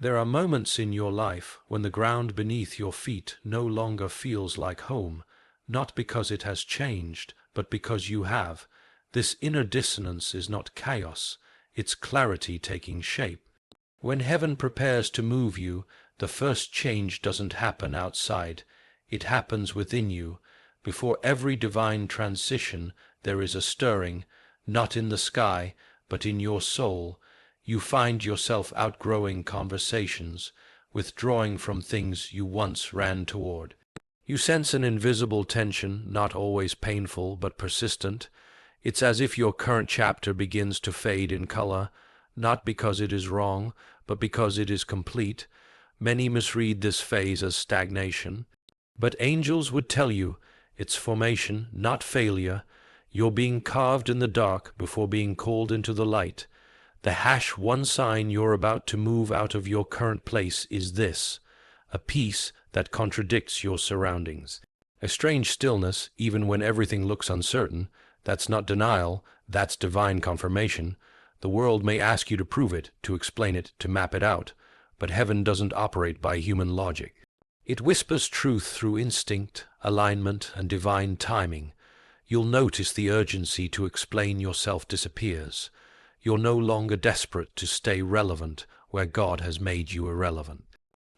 There are moments in your life when the ground beneath your feet no longer feels like home, not because it has changed, but because you have. This inner dissonance is not chaos, it's clarity taking shape. When heaven prepares to move you, the first change doesn't happen outside. It happens within you. Before every divine transition, there is a stirring, not in the sky, but in your soul. You find yourself outgrowing conversations, withdrawing from things you once ran toward. You sense an invisible tension, not always painful, but persistent. It's as if your current chapter begins to fade in color, not because it is wrong, but because it is complete. Many misread this phase as stagnation. But angels would tell you it's formation, not failure. You're being carved in the dark before being called into the light. The one sign you're about to move out of your current place is this: a peace that contradicts your surroundings. A strange stillness, even when everything looks uncertain. That's not denial, that's divine confirmation. The world may ask you to prove it, to explain it, to map it out, but heaven doesn't operate by human logic. It whispers truth through instinct, alignment, and divine timing. You'll notice the urgency to explain yourself disappears. You're no longer desperate to stay relevant where God has made you irrelevant.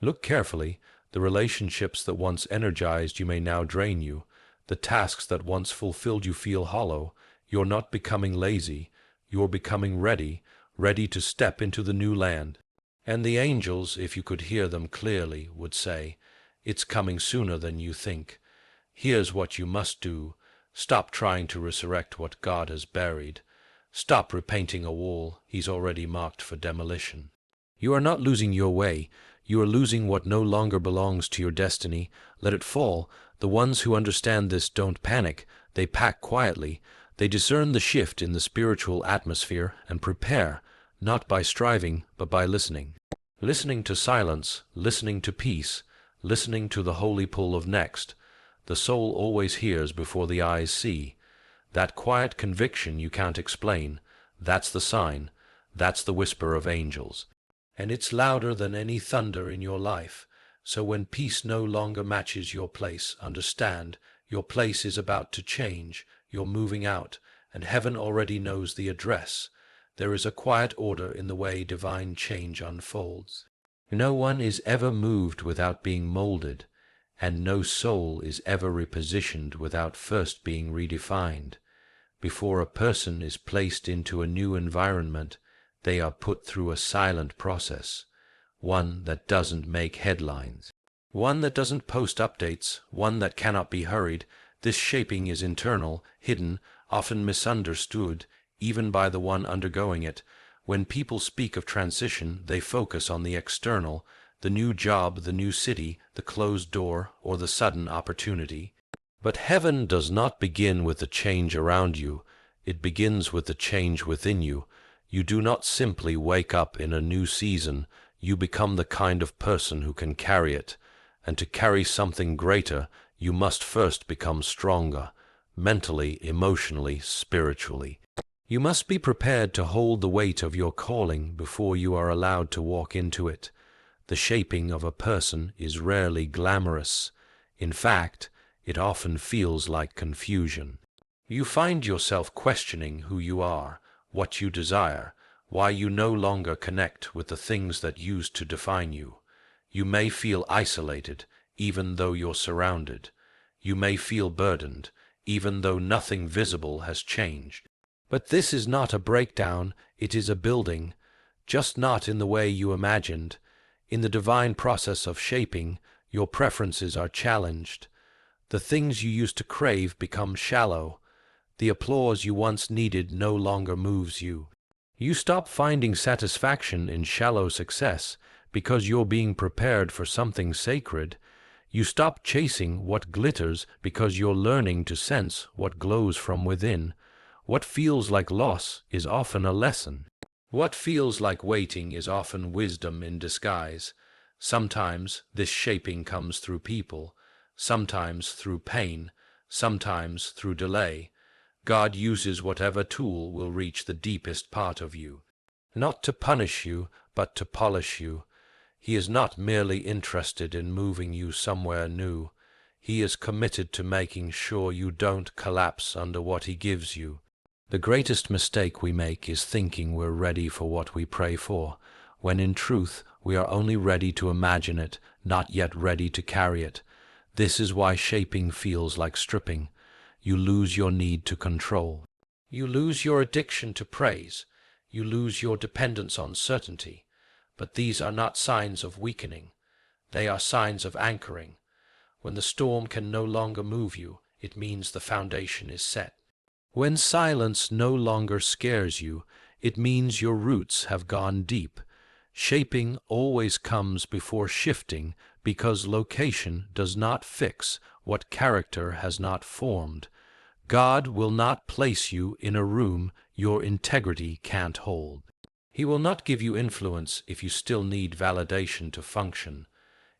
Look carefully. The relationships that once energized you may now drain you. The tasks that once fulfilled you feel hollow. You're not becoming lazy. You're becoming ready, ready to step into the new land. And the angels, if you could hear them clearly, would say, "It's coming sooner than you think. Here's what you must do. Stop trying to resurrect what God has buried. Stop repainting a wall He's already marked for demolition." You are not losing your way. You are losing what no longer belongs to your destiny. Let it fall. The ones who understand this don't panic. They pack quietly. They discern the shift in the spiritual atmosphere and prepare, not by striving, but by listening. Listening to silence, listening to peace, listening to the holy pull of next. The soul always hears before the eyes see. That quiet conviction you can't explain, that's the sign, that's the whisper of angels. And it's louder than any thunder in your life. So when peace no longer matches your place, understand, your place is about to change. You're moving out, and heaven already knows the address. There is a quiet order in the way divine change unfolds. No one is ever moved without being molded, and no soul is ever repositioned without first being redefined. Before a person is placed into a new environment, they are put through a silent process, one that doesn't make headlines, one that doesn't post updates, one that cannot be hurried. This shaping is internal, hidden, often misunderstood, even by the one undergoing it. When people speak of transition, they focus on the external, the new job, the new city, the closed door, or the sudden opportunity. But heaven does not begin with the change around you. It begins with the change within you. You do not simply wake up in a new season. You become the kind of person who can carry it. And to carry something greater, you must first become stronger, mentally, emotionally, spiritually. You must be prepared to hold the weight of your calling before you are allowed to walk into it. The shaping of a person is rarely glamorous. In fact, it often feels like confusion. You find yourself questioning who you are, what you desire, why you no longer connect with the things that used to define you. You may feel isolated, even though you're surrounded. You may feel burdened, even though nothing visible has changed. But this is not a breakdown, it is a building, just not in the way you imagined. In the divine process of shaping, your preferences are challenged. The things you used to crave become shallow. The applause you once needed no longer moves you. You stop finding satisfaction in shallow success because you're being prepared for something sacred. You stop chasing what glitters because you're learning to sense what glows from within. What feels like loss is often a lesson. What feels like waiting is often wisdom in disguise. Sometimes this shaping comes through people, sometimes through pain, sometimes through delay. God uses whatever tool will reach the deepest part of you, not to punish you, but to polish you. He is not merely interested in moving you somewhere new. He is committed to making sure you don't collapse under what he gives you. The greatest mistake we make is thinking we're ready for what we pray for, when in truth we are only ready to imagine it, not yet ready to carry it. This is why shaping feels like stripping. You lose your need to control. You lose your addiction to praise. You lose your dependence on certainty. But these are not signs of weakening. They are signs of anchoring. When the storm can no longer move you, it means the foundation is set. When silence no longer scares you, it means your roots have gone deep. Shaping always comes before shifting because location does not fix what character has not formed. God will not place you in a room your integrity can't hold. He will not give you influence if you still need validation to function.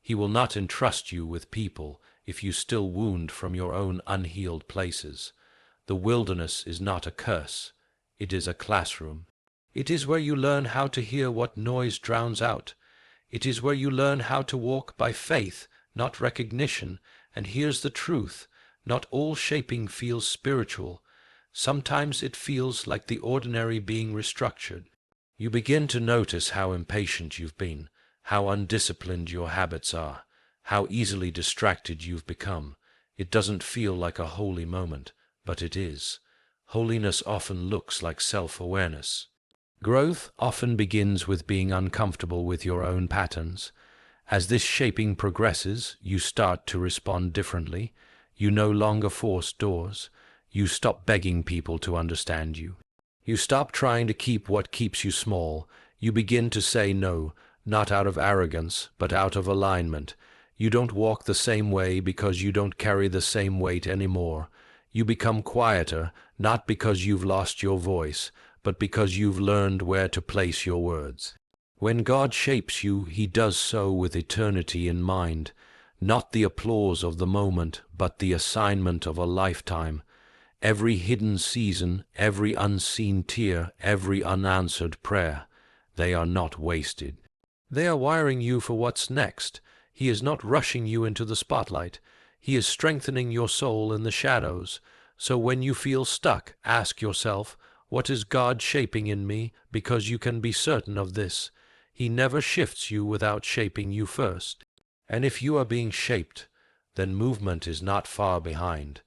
He will not entrust you with people if you still wound from your own unhealed places. The wilderness is not a curse. It is a classroom. It is where you learn how to hear what noise drowns out. It is where you learn how to walk by faith, not recognition. And here's the truth. Not all shaping feels spiritual. Sometimes it feels like the ordinary being restructured. You begin to notice how impatient you've been, how undisciplined your habits are, how easily distracted you've become. It doesn't feel like a holy moment, but it is. Holiness often looks like self-awareness. Growth often begins with being uncomfortable with your own patterns. As this shaping progresses, you start to respond differently. You no longer force doors. You stop begging people to understand you. You stop trying to keep what keeps you small. You begin to say no, not out of arrogance, but out of alignment. You don't walk the same way because you don't carry the same weight anymore. You become quieter, not because you've lost your voice, but because you've learned where to place your words. When God shapes you, he does so with eternity in mind, not the applause of the moment, but the assignment of a lifetime. Every hidden season, every unseen tear, every unanswered prayer, they are not wasted. They are wiring you for what's next. He is not rushing you into the spotlight. He is strengthening your soul in the shadows. So when you feel stuck, ask yourself, what is God shaping in me? Because you can be certain of this. He never shifts you without shaping you first. And if you are being shaped, then movement is not far behind.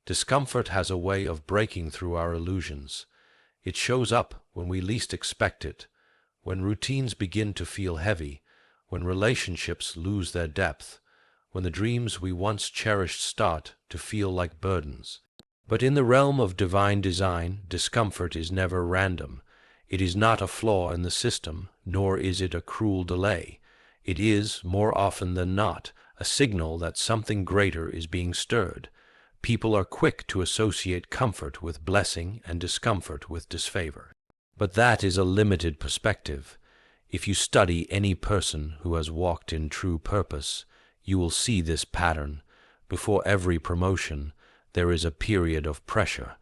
Discomfort has a way of breaking through our illusions. It shows up when we least expect it, when routines begin to feel heavy, when relationships lose their depth, when the dreams we once cherished start to feel like burdens. But in the realm of divine design, discomfort is never random. It is not a flaw in the system, nor is it a cruel delay. It is, more often than not, a signal that something greater is being stirred. People are quick to associate comfort with blessing and discomfort with disfavor. But that is a limited perspective. If you study any person who has walked in true purpose, you will see this pattern. Before every promotion, there is a period of pressure.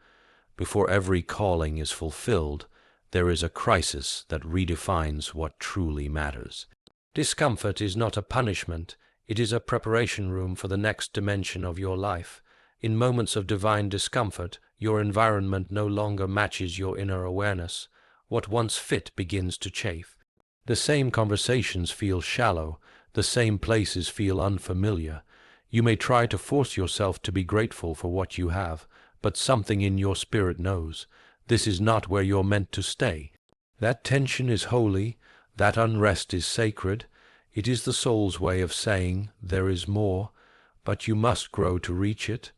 Before every calling is fulfilled, there is a crisis that redefines what truly matters. Discomfort is not a punishment, it is a preparation room for the next dimension of your life. In moments of divine discomfort, your environment no longer matches your inner awareness. What once fit begins to chafe. The same conversations feel shallow, the same places feel unfamiliar. You may try to force yourself to be grateful for what you have, but something in your spirit knows this is not where you're meant to stay. That tension is holy, that unrest is sacred. It is the soul's way of saying there is more, but you must grow to reach it.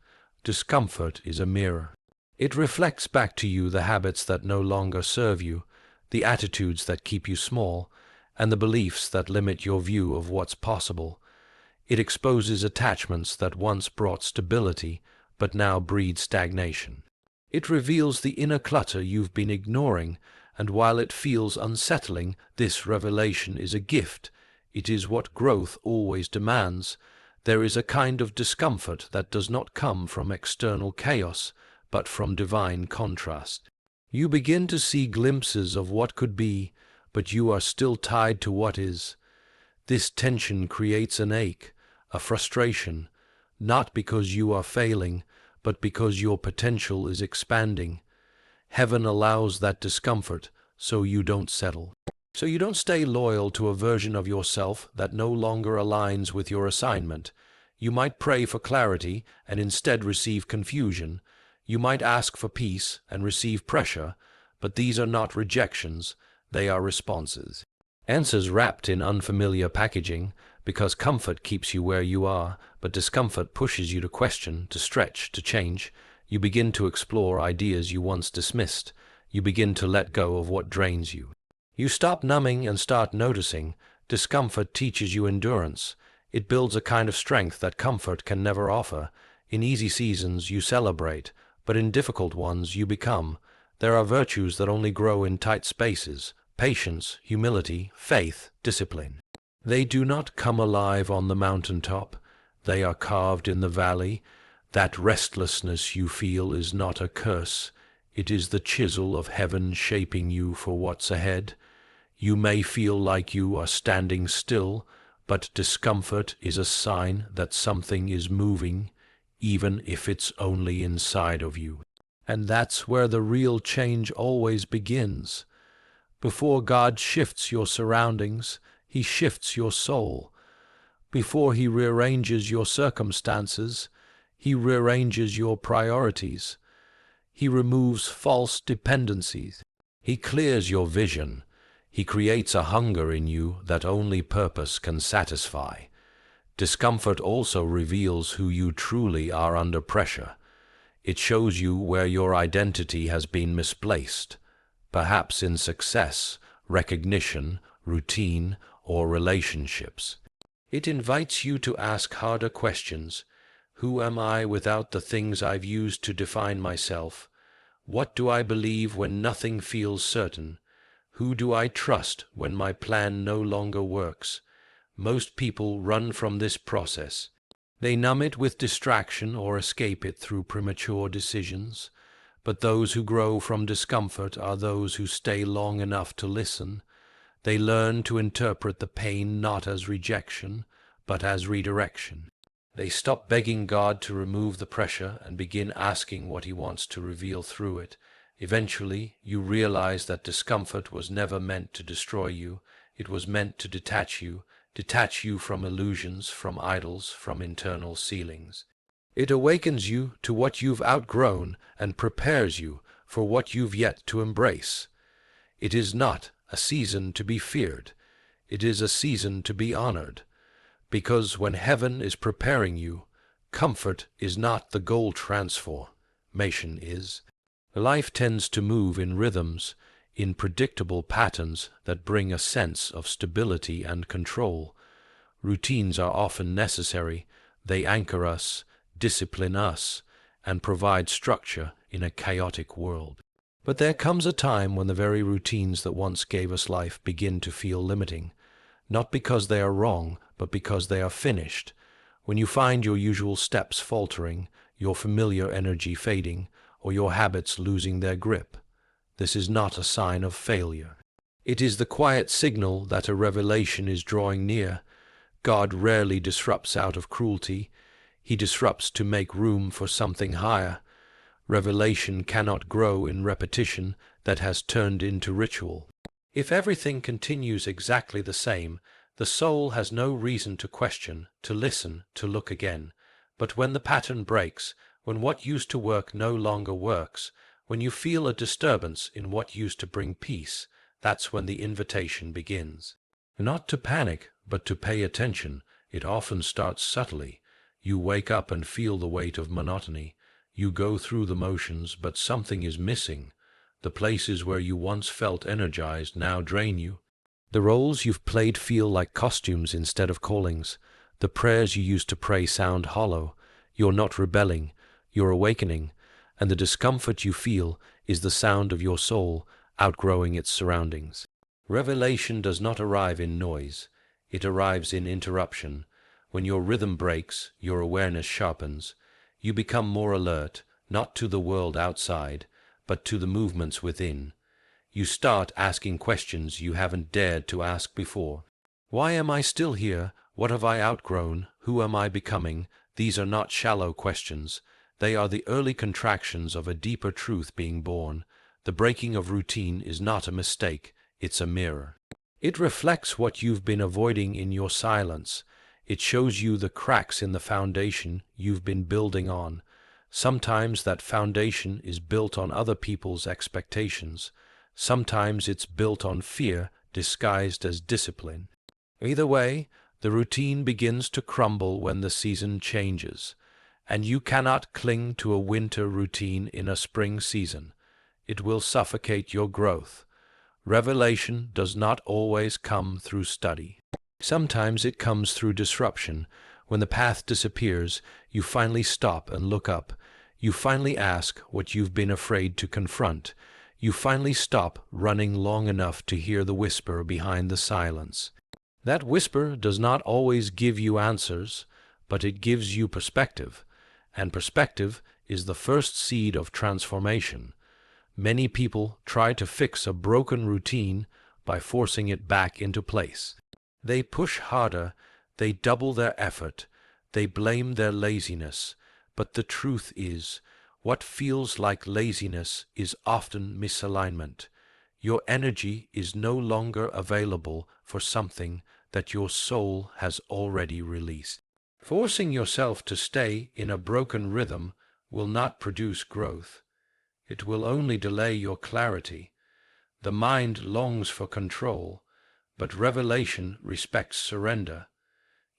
Discomfort is a mirror. It reflects back to you the habits that no longer serve you, the attitudes that keep you small, and the beliefs that limit your view of what's possible. It exposes attachments that once brought stability, but now breed stagnation. It reveals the inner clutter you've been ignoring, and while it feels unsettling, this revelation is a gift. It is what growth always demands. There is a kind of discomfort that does not come from external chaos, but from divine contrast. You begin to see glimpses of what could be, but you are still tied to what is. This tension creates an ache, a frustration, not because you are failing, but because your potential is expanding. Heaven allows that discomfort so you don't settle. So you don't stay loyal to a version of yourself that no longer aligns with your assignment. You might pray for clarity and instead receive confusion. You might ask for peace and receive pressure, but these are not rejections, they are responses. Answers wrapped in unfamiliar packaging, because comfort keeps you where you are, but discomfort pushes you to question, to stretch, to change. You begin to explore ideas you once dismissed. You begin to let go of what drains you. You stop numbing and start noticing. Discomfort teaches you endurance. It builds a kind of strength that comfort can never offer. In easy seasons you celebrate, but in difficult ones you become. There are virtues that only grow in tight spaces: patience, humility, faith, discipline. They do not come alive on the mountaintop. They are carved in the valley. That restlessness you feel is not a curse. It is the chisel of heaven shaping you for what's ahead. You may feel like you are standing still, but discomfort is a sign that something is moving, even if it's only inside of you. And that's where the real change always begins. Before God shifts your surroundings, He shifts your soul. Before He rearranges your circumstances, He rearranges your priorities. He removes false dependencies. He clears your vision. He creates a hunger in you that only purpose can satisfy. Discomfort also reveals who you truly are under pressure. It shows you where your identity has been misplaced, perhaps in success, recognition, routine, or relationships. It invites you to ask harder questions. Who am I without the things I've used to define myself? What do I believe when nothing feels certain? Who do I trust when my plan no longer works? Most people run from this process. They numb it with distraction or escape it through premature decisions. But those who grow from discomfort are those who stay long enough to listen. They learn to interpret the pain not as rejection, but as redirection. They stop begging God to remove the pressure and begin asking what He wants to reveal through it. Eventually, you realize that discomfort was never meant to destroy you. It was meant to detach you from illusions, from idols, from internal ceilings. It awakens you to what you've outgrown and prepares you for what you've yet to embrace. It is not a season to be feared. It is a season to be honored. Because when heaven is preparing you, comfort is not the goal transformation is. Life tends to move in rhythms, in predictable patterns that bring a sense of stability and control. Routines are often necessary. They anchor us, discipline us, and provide structure in a chaotic world. But there comes a time when the very routines that once gave us life begin to feel limiting, not because they are wrong, but because they are finished. When you find your usual steps faltering, your familiar energy fading, or your habits losing their grip, this is not a sign of failure. It is the quiet signal that a revelation is drawing near. God rarely disrupts out of cruelty. He disrupts to make room for something higher. Revelation cannot grow in repetition that has turned into ritual. If everything continues exactly the same, the soul has no reason to question, to listen, to look again. But when the pattern breaks, when what used to work no longer works, when you feel a disturbance in what used to bring peace, that's when the invitation begins. Not to panic, but to pay attention. It often starts subtly. You wake up and feel the weight of monotony. You go through the motions, but something is missing. The places where you once felt energized now drain you. The roles you've played feel like costumes instead of callings. The prayers you used to pray sound hollow. You're not rebelling, you're awakening, and the discomfort you feel is the sound of your soul outgrowing its surroundings. Revelation does not arrive in noise. It arrives in interruption. When your rhythm breaks, your awareness sharpens. You become more alert, not to the world outside, but to the movements within. You start asking questions you haven't dared to ask before. Why am I still here? What have I outgrown? Who am I becoming? These are not shallow questions. They are the early contractions of a deeper truth being born. The breaking of routine is not a mistake, it's a mirror. It reflects what you've been avoiding in your silence. It shows you the cracks in the foundation you've been building on. Sometimes that foundation is built on other people's expectations. Sometimes it's built on fear disguised as discipline. Either way, the routine begins to crumble when the season changes, and you cannot cling to a winter routine in a spring season. It will suffocate your growth. Revelation does not always come through study. Sometimes it comes through disruption. When the path disappears, you finally stop and look up. You finally ask what you've been afraid to confront. You finally stop running long enough to hear the whisper behind the silence. That whisper does not always give you answers, but it gives you perspective, and perspective is the first seed of transformation. Many people try to fix a broken routine by forcing it back into place. They push harder, they double their effort, they blame their laziness, but the truth is, what feels like laziness is often misalignment. Your energy is no longer available for something that your soul has already released. Forcing yourself to stay in a broken rhythm will not produce growth. It will only delay your clarity. The mind longs for control, but revelation respects surrender.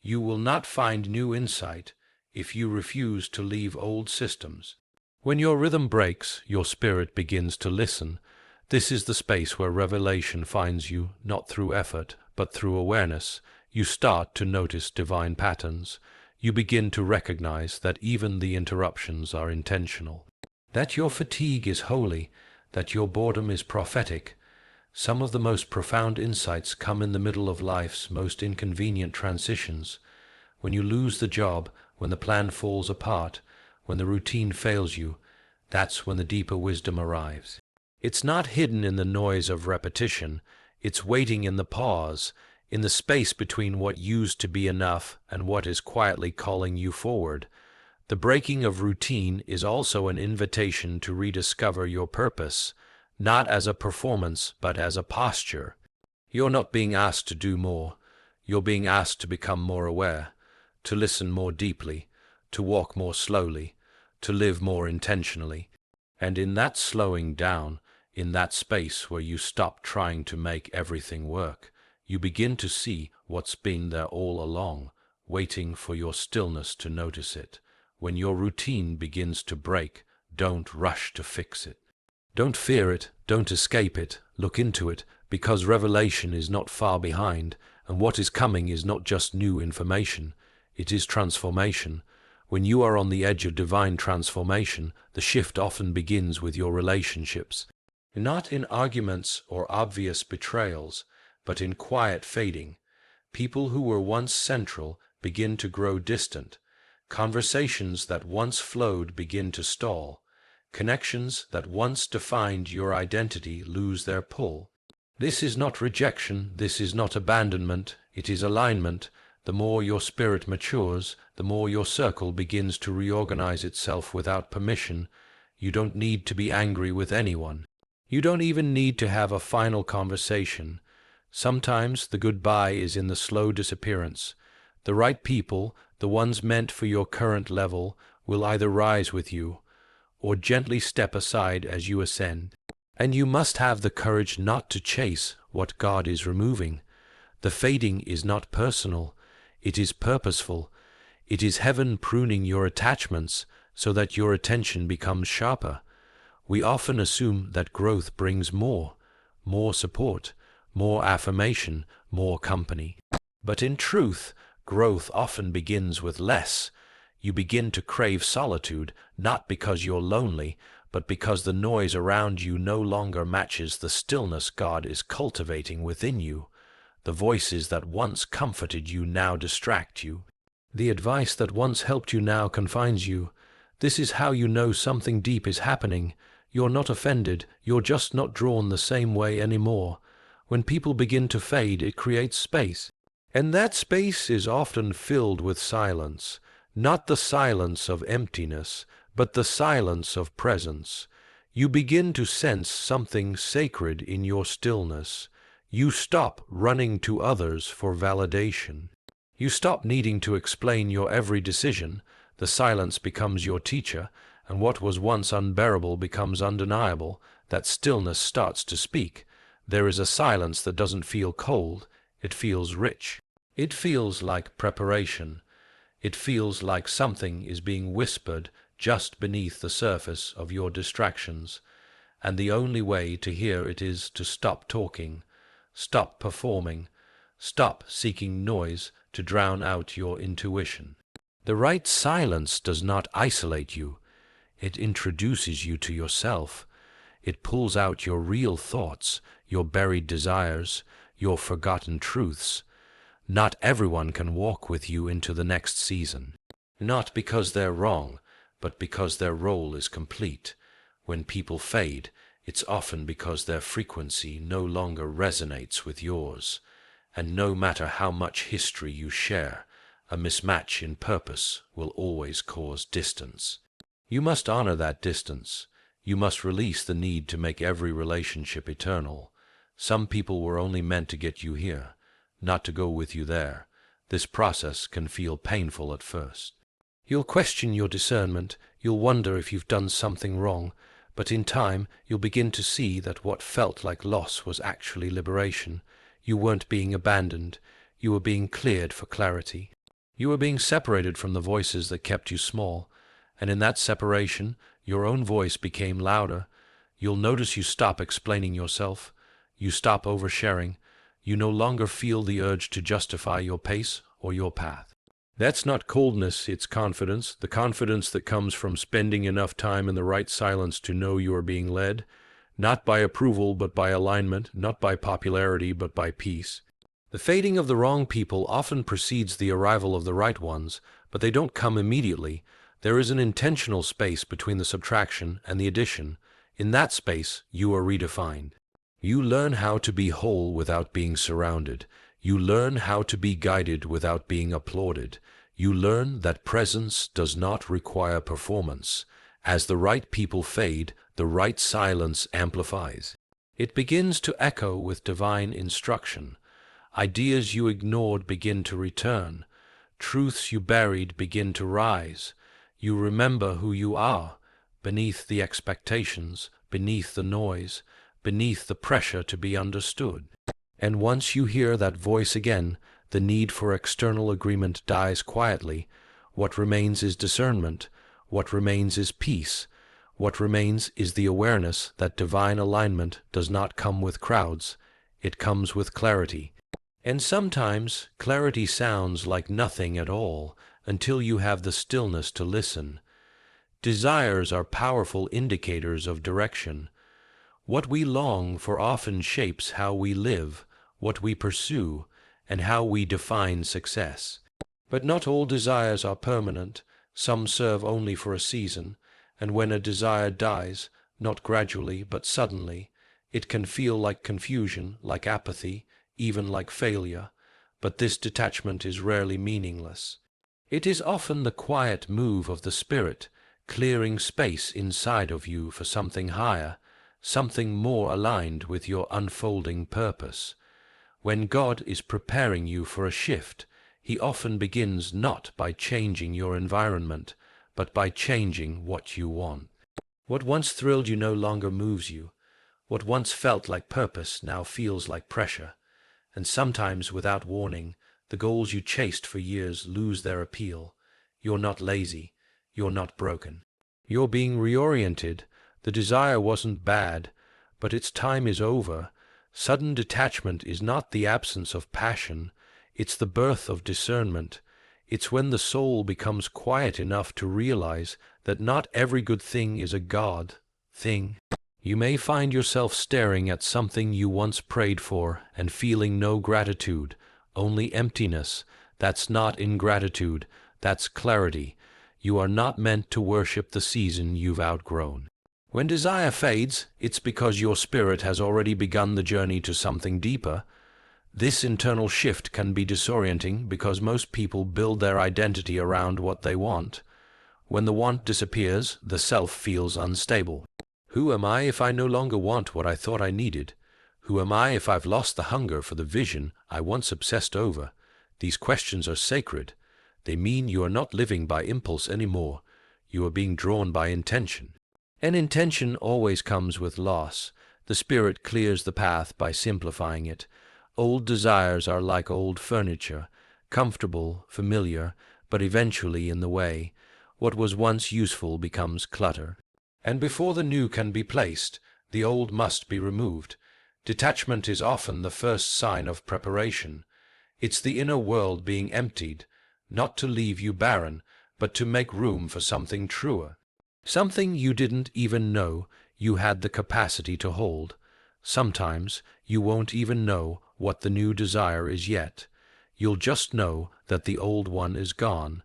You will not find new insight if you refuse to leave old systems. When your rhythm breaks, your spirit begins to listen. This is the space where revelation finds you, not through effort, but through awareness. You start to notice divine patterns. You begin to recognize that even the interruptions are intentional. That your fatigue is holy, that your boredom is prophetic. Some of the most profound insights come in the middle of life's most inconvenient transitions. When you lose the job, when the plan falls apart, when the routine fails you, that's when the deeper wisdom arrives. It's not hidden in the noise of repetition. It's waiting in the pause, in the space between what used to be enough and what is quietly calling you forward. The breaking of routine is also an invitation to rediscover your purpose, not as a performance, but as a posture. You're not being asked to do more. You're being asked to become more aware, to listen more deeply, to walk more slowly, to live more intentionally. And in that slowing down, in that space where you stop trying to make everything work, you begin to see what's been there all along, waiting for your stillness to notice it. When your routine begins to break, don't rush to fix it. Don't fear it, don't escape it, look into it, because revelation is not far behind, and what is coming is not just new information, it is transformation. When you are on the edge of divine transformation, the shift often begins with your relationships. Not in arguments or obvious betrayals, but in quiet fading. People who were once central begin to grow distant. Conversations that once flowed begin to stall. Connections that once defined your identity lose their pull. This is not rejection, this is not abandonment, it is alignment. The more your spirit matures, the more your circle begins to reorganize itself without permission. You don't need to be angry with anyone. You don't even need to have a final conversation. Sometimes the goodbye is in the slow disappearance. The right people, the ones meant for your current level, will either rise with you or gently step aside as you ascend. And you must have the courage not to chase what God is removing. The fading is not personal. It is purposeful. It is heaven pruning your attachments so that your attention becomes sharper. We often assume that growth brings more support, more affirmation, more company. But in truth, growth often begins with less. You begin to crave solitude, not because you're lonely, but because the noise around you no longer matches the stillness God is cultivating within you. The voices that once comforted you now distract you. The advice that once helped you now confines you. This is how you know something deep is happening. You're not offended, you're just not drawn the same way anymore. When people begin to fade, it creates space. And that space is often filled with silence, not the silence of emptiness, but the silence of presence. You begin to sense something sacred in your stillness. You stop running to others for validation. You stop needing to explain your every decision. The silence becomes your teacher, and what was once unbearable becomes undeniable. That stillness starts to speak. There is a silence that doesn't feel cold, it feels rich. It feels like preparation. It feels like something is being whispered just beneath the surface of your distractions, and the only way to hear it is to stop talking, stop performing, stop seeking noise to drown out your intuition. The right silence does not isolate you. It introduces you to yourself. It pulls out your real thoughts, your buried desires, your forgotten truths. Not everyone can walk with you into the next season. Not because they're wrong, but because their role is complete. When people fade, it's often because their frequency no longer resonates with yours. And no matter how much history you share, a mismatch in purpose will always cause distance. You must honor that distance. You must release the need to make every relationship eternal. Some people were only meant to get you here, not to go with you there. This process can feel painful at first. You'll question your discernment, you'll wonder if you've done something wrong, but in time you'll begin to see that what felt like loss was actually liberation. You weren't being abandoned, you were being cleared for clarity. You were being separated from the voices that kept you small, and in that separation, your own voice became louder. You'll notice you stop explaining yourself, you stop oversharing, you no longer feel the urge to justify your pace or your path. That's not coldness, it's confidence, the confidence that comes from spending enough time in the right silence to know you are being led, not by approval but by alignment, not by popularity but by peace. The fading of the wrong people often precedes the arrival of the right ones, but they don't come immediately. There is an intentional space between the subtraction and the addition. In that space, you are redefined. You learn how to be whole without being surrounded. You learn how to be guided without being applauded. You learn that presence does not require performance. As the right people fade, the right silence amplifies. It begins to echo with divine instruction. Ideas you ignored begin to return. Truths you buried begin to rise. You remember who you are, beneath the expectations, beneath the noise, beneath the pressure to be understood. And once you hear that voice again, the need for external agreement dies quietly. What remains is discernment. What remains is peace. What remains is the awareness that divine alignment does not come with crowds. It comes with clarity. And sometimes clarity sounds like nothing at all until you have the stillness to listen. Desires are powerful indicators of direction. What we long for often shapes how we live, what we pursue, and how we define success. But not all desires are permanent. Some serve only for a season, and when a desire dies, not gradually but suddenly, it can feel like confusion, like apathy, even like failure, but this detachment is rarely meaningless. It is often the quiet move of the spirit, clearing space inside of you for something higher, something more aligned with your unfolding purpose. When God is preparing you for a shift, He often begins not by changing your environment, but by changing what you want. What once thrilled you no longer moves you. What once felt like purpose now feels like pressure. And sometimes, without warning, the goals you chased for years lose their appeal. You're not lazy. You're not broken. You're being reoriented. The desire wasn't bad, but its time is over. Sudden detachment is not the absence of passion. It's the birth of discernment. It's when the soul becomes quiet enough to realize that not every good thing is a God thing. You may find yourself staring at something you once prayed for and feeling no gratitude, only emptiness. That's not ingratitude, that's clarity. You are not meant to worship the season you've outgrown. When desire fades, it's because your spirit has already begun the journey to something deeper. This internal shift can be disorienting because most people build their identity around what they want. When the want disappears, the self feels unstable. Who am I if I no longer want what I thought I needed? Who am I if I've lost the hunger for the vision I once obsessed over? These questions are sacred. They mean you are not living by impulse anymore. You are being drawn by intention. And intention always comes with loss. The spirit clears the path by simplifying it. Old desires are like old furniture, comfortable, familiar, but eventually in the way. What was once useful becomes clutter. And before the new can be placed, the old must be removed. Detachment is often the first sign of preparation. It's the inner world being emptied, not to leave you barren, but to make room for something truer. Something you didn't even know you had the capacity to hold. Sometimes you won't even know what the new desire is yet. You'll just know that the old one is gone.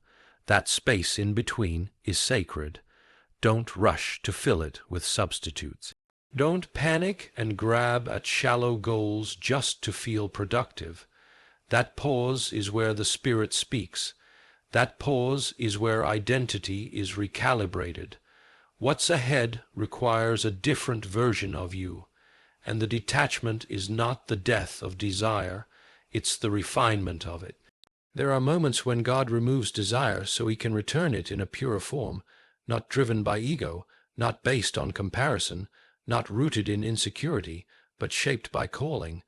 That space in between is sacred. Don't rush to fill it with substitutes. Don't panic and grab at shallow goals just to feel productive. That pause is where the spirit speaks. That pause is where identity is recalibrated. What's ahead requires a different version of you, and the detachment is not the death of desire, it's the refinement of it. There are moments when God removes desire so he can return it in a purer form, not driven by ego, not based on comparison, not rooted in insecurity, but shaped by calling.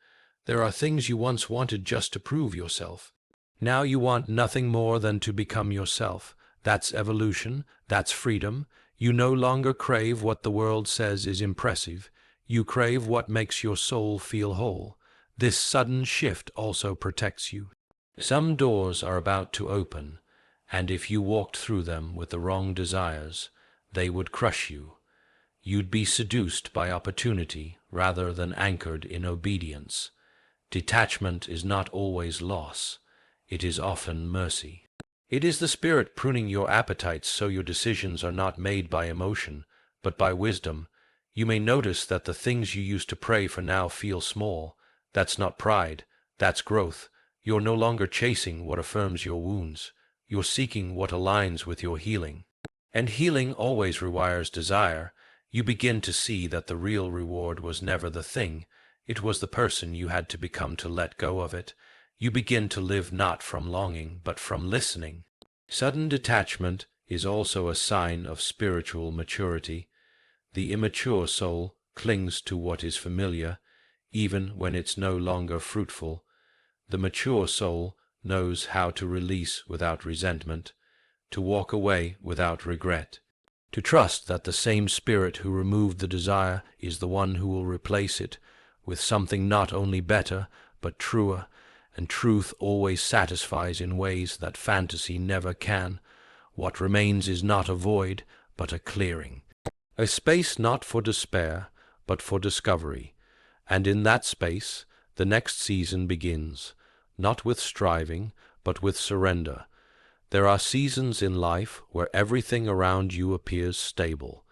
There are things you once wanted just to prove yourself. Now you want nothing more than to become yourself. That's evolution, that's freedom. You no longer crave what the world says is impressive. You crave what makes your soul feel whole. This sudden shift also protects you. Some doors are about to open, and if you walked through them with the wrong desires, they would crush you. You'd be seduced by opportunity rather than anchored in obedience. Detachment is not always loss. It is often mercy. It is the spirit pruning your appetites so your decisions are not made by emotion, but by wisdom. You may notice that the things you used to pray for now feel small. That's not pride. That's growth. You're no longer chasing what affirms your wounds. You're seeking what aligns with your healing. And healing always requires desire. You begin to see that the real reward was never the thing. It was the person you had to become to let go of it. You begin to live not from longing, but from listening. Sudden detachment is also a sign of spiritual maturity. The immature soul clings to what is familiar, even when it's no longer fruitful. The mature soul knows how to release without resentment, to walk away without regret, to trust that the same spirit who removed the desire is the one who will replace it with something not only better, but truer, and truth always satisfies in ways that fantasy never can. What remains is not a void, but a clearing. A space not for despair, but for discovery. And in that space, the next season begins, not with striving, but with surrender. There are seasons in life where everything around you appears stable.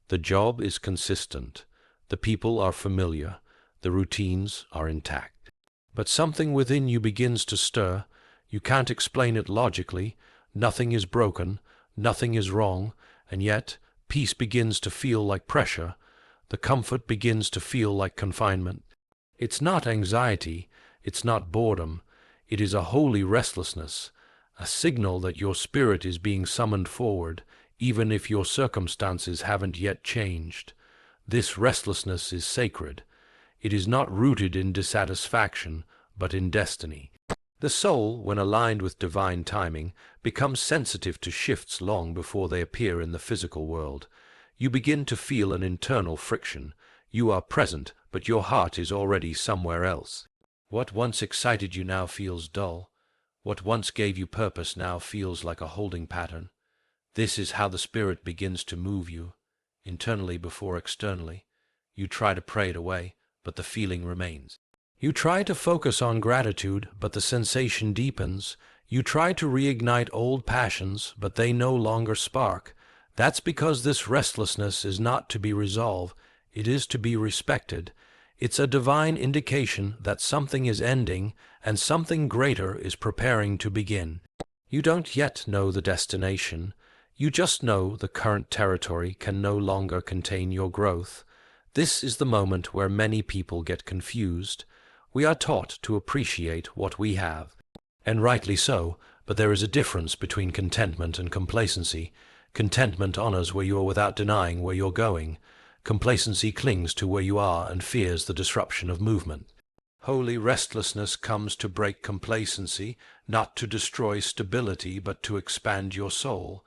The job is consistent. The people are familiar. The routines are intact. But something within you begins to stir. You can't explain it logically. Nothing is broken. Nothing is wrong. And yet, peace begins to feel like pressure. The comfort begins to feel like confinement. It's not anxiety. It's not boredom. It is a holy restlessness, a signal that your spirit is being summoned forward, even if your circumstances haven't yet changed. This restlessness is sacred. It is not rooted in dissatisfaction, but in destiny. The soul, when aligned with divine timing, becomes sensitive to shifts long before they appear in the physical world. You begin to feel an internal friction. You are present, but your heart is already somewhere else. What once excited you now feels dull. What once gave you purpose now feels like a holding pattern. This is how the spirit begins to move you, internally before externally. You try to pray it away, but the feeling remains. You try to focus on gratitude, but the sensation deepens. You try to reignite old passions, but they no longer spark. That's because this restlessness is not to be resolved. It is to be respected. It's a divine indication that something is ending and something greater is preparing to begin. You don't yet know the destination. You just know the current territory can no longer contain your growth. This is the moment where many people get confused. We are taught to appreciate what we have, and rightly so, but there is a difference between contentment and complacency. Contentment honors where you are without denying where you're going. Complacency clings to where you are and fears the disruption of movement. Holy restlessness comes to break complacency, not to destroy stability, but to expand your soul.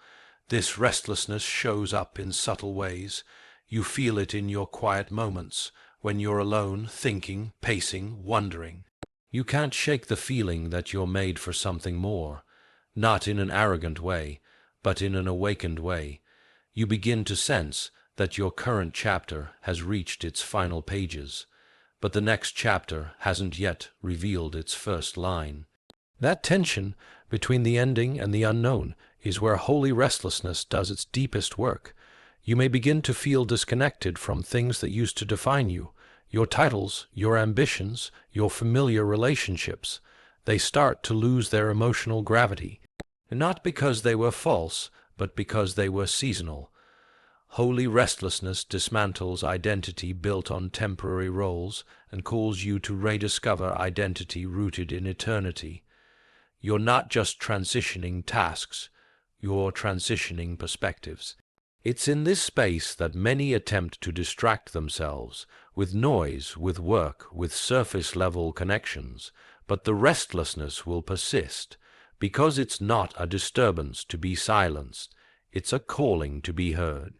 This restlessness shows up in subtle ways. You feel it in your quiet moments, when you're alone, thinking, pacing, wondering. You can't shake the feeling that you're made for something more, not in an arrogant way, but in an awakened way. You begin to sense that your current chapter has reached its final pages, but the next chapter hasn't yet revealed its first line. That tension between the ending and the unknown is where holy restlessness does its deepest work. You may begin to feel disconnected from things that used to define you, your titles, your ambitions, your familiar relationships. They start to lose their emotional gravity, not because they were false, but because they were seasonal. Holy restlessness dismantles identity built on temporary roles and calls you to rediscover identity rooted in eternity. You're not just transitioning tasks, you're transitioning perspectives. It's in this space that many attempt to distract themselves with noise, with work, with surface-level connections, but the restlessness will persist because it's not a disturbance to be silenced, it's a calling to be heard.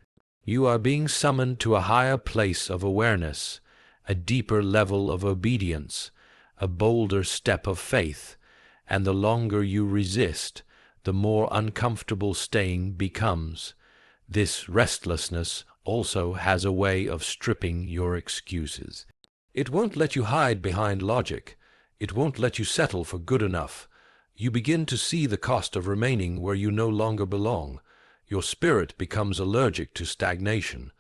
You are being summoned to a higher place of awareness, a deeper level of obedience, a bolder step of faith, and the longer you resist, the more uncomfortable staying becomes. This restlessness also has a way of stripping your excuses. It won't let you hide behind logic. It won't let you settle for good enough. You begin to see the cost of remaining where you no longer belong. Your spirit becomes allergic to stagnation.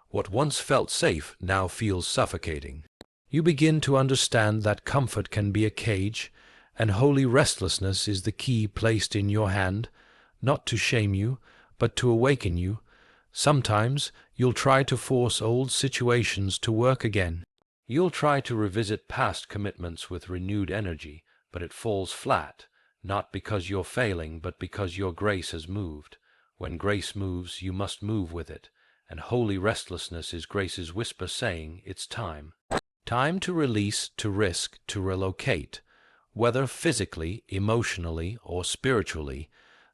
What once felt safe now feels suffocating. You begin to understand that comfort can be a cage, and holy restlessness is the key placed in your hand, not to shame you, but to awaken you. Sometimes you'll try to force old situations to work again. You'll try to revisit past commitments with renewed energy, but it falls flat, not because you're failing, but because your grace has moved. When grace moves, you must move with it, and holy restlessness is grace's whisper saying, it's time. Time to release, to risk, to relocate. Whether physically, emotionally, or spiritually,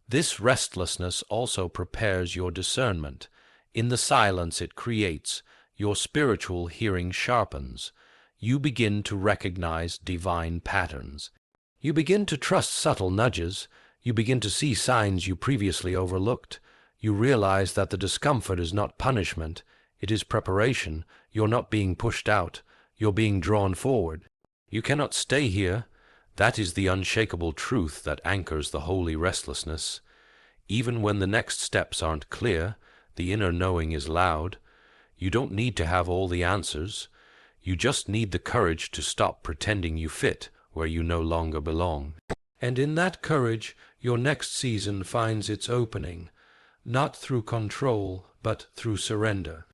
this restlessness also prepares your discernment. In the silence it creates, your spiritual hearing sharpens. You begin to recognize divine patterns. You begin to trust subtle nudges. You begin to see signs you previously overlooked. You realize that the discomfort is not punishment, it is preparation. You're not being pushed out, you're being drawn forward. You cannot stay here. That is the unshakable truth that anchors the holy restlessness. Even when the next steps aren't clear, the inner knowing is loud. You don't need to have all the answers. You just need the courage to stop pretending you fit where you no longer belong. And in that courage, your next season finds its opening, not through control, but through surrender.